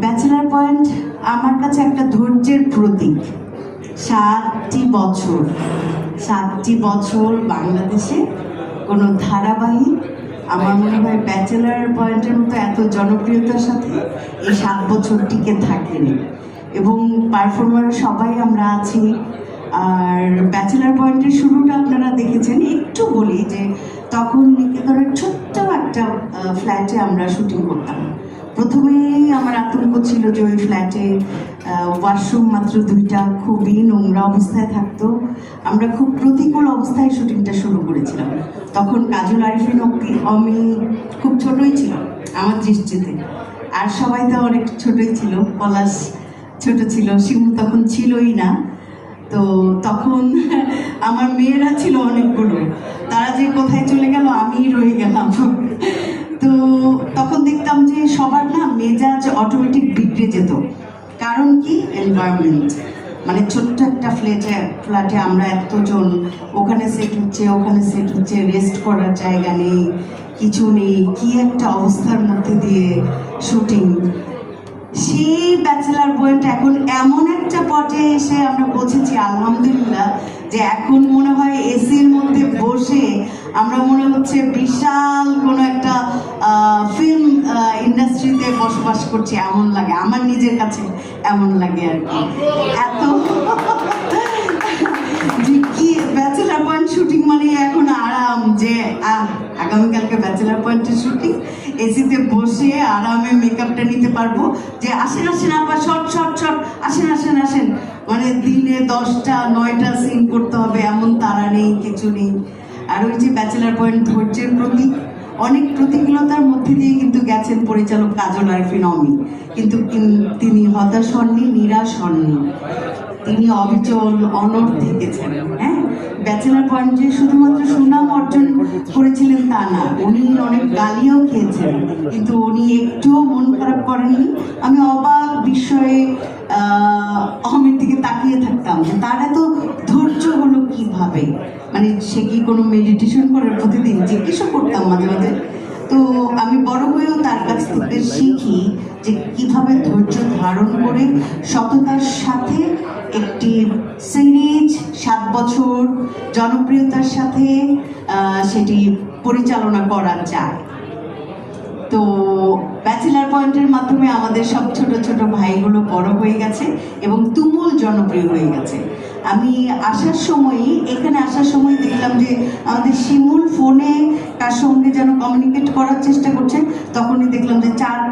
Bachelor point আমার কাছে একটা ধৈর্যের প্রতীক। 7টি বছর বাংলাদেশে কোনো ধারাবাহিক, আমার মনে হয় ব্যাচেলার পয়েন্টের মতো এত জনপ্রিয়তার সাথে এই 7 বছর টিকে থাকেনি, এবং পারফর্মার সবাই আমরা আছি। আর ব্যাচেলার পয়েন্টের শুরুটা আপনারা দেখেছেন। একটু বলি যে তখন নিকেতনের ছোট্ট একটা ফ্ল্যাটে আমরা শুটিং করতাম। প্রথমেই আমার আতঙ্ক ছিল যে ওই ফ্ল্যাটে ওয়াশরুম মাত্র 2টা, খুবই নোংরা অবস্থায় থাকতো। আমরা খুব প্রতিকূল অবস্থায় শুটিংটা শুরু করেছিলাম। তখন কাজল আরিফিন অমি খুব ছোটই ছিল আমার দৃষ্টিতে, আর সবাই তো অনেক ছোটই ছিল। পলাশ ছোট ছিল, শিমু তখন ছিলই না। তো তখন আমার মেয়েরা ছিল অনেকগুলো, তারা যে কোথায় চলে গেল, আমি রয়ে গেলাম। তো তখন দেখতাম যে সবার না মেজাজ অটোমেটিক বিগড়ে যেত। কারণ কি? এনভায়রনমেন্ট। মানে ছোট্ট একটা ফ্ল্যাটে আমরা এতজন, ওখানে সেট হচ্ছে, রেস্ট করার জায়গা নেই, কিছু নেই, কি একটা অবস্থার মধ্যে দিয়ে শুটিং। সেই ব্যাচেলার পয়েন্ট এখন এমন একটা পর্যায়ে এসে আমরা পৌঁছেছি আলহামদুলিল্লাহ, যে এখন মনে হয় এসির মধ্যে বসে আমরা মনে হচ্ছে বিশাল কোনো একটা ফিল্ম ইন্ডাস্ট্রিতে বসবাস করছি এমন লাগে, আমার নিজের কাছে এমন লাগে আর কি। এত কি ব্যাচেলার পয়েন্ট শুটিং মানে এখন আরাম, যে আগামীকালকে ব্যাচেলার পয়েন্টের শুটিং, এসিতে বসে আরামে মেকআপটা নিতে পারবো, যে আসেন আপা, শর্ট আসেন। মানে দিনে 10টা 9টা সিন করতে হবে এমন তারা নেই, কিছু নেই। আর ওই যে ব্যাচেলার পয়েন্ট ধৈর্যের প্রতীক। অনেক প্রতিকূলতার মধ্যে দিয়ে কিন্তু গেছেন পরিচালক কাজল আরিফিন অমি, কিন্তু তিনি হতাশ হননি, নিরাশ হননি, তিনি অবিচল অনড় থেকেছেন। হ্যাঁ, ব্যাচেলার পয়েন্ট যে শুধুমাত্র সুনাম অর্জন করেছিলেন তা না, উনি অনেক গালিও খেয়েছেন, কিন্তু উনি একটুও মন খারাপ করেননি। আমি অবাক বিস্ময়ে অমির দিকে তাকিয়ে থাকতাম যে তার এত ধৈর্য হলো কিভাবে। মানে সে কি কোনো মেডিটেশন করে প্রতিদিন? জিজ্ঞেসও করতাম মাঝে মাঝে। তো আমি বড় হয়েও তার কাছ থেকে শিখি যে কিভাবে ধৈর্য ধারণ করে সততার সাথে একটি সিরিজ 7 বছর জনপ্রিয়তার সাথে সেটি পরিচালনা করা যায়। তো ব্যাচেলার পয়েন্টের মাধ্যমে আমাদের সব ছোট ছোট ভাইগুলো বড় হয়ে গেছে এবং তুমুল জনপ্রিয় হয়ে গেছে। আমি এখানে আসার সময় দেখলাম যে আমাদের শিমুল ফোনে কার সঙ্গে যেন কমিউনিকেট করার চেষ্টা করছে, তখনই দেখলাম যে 4-5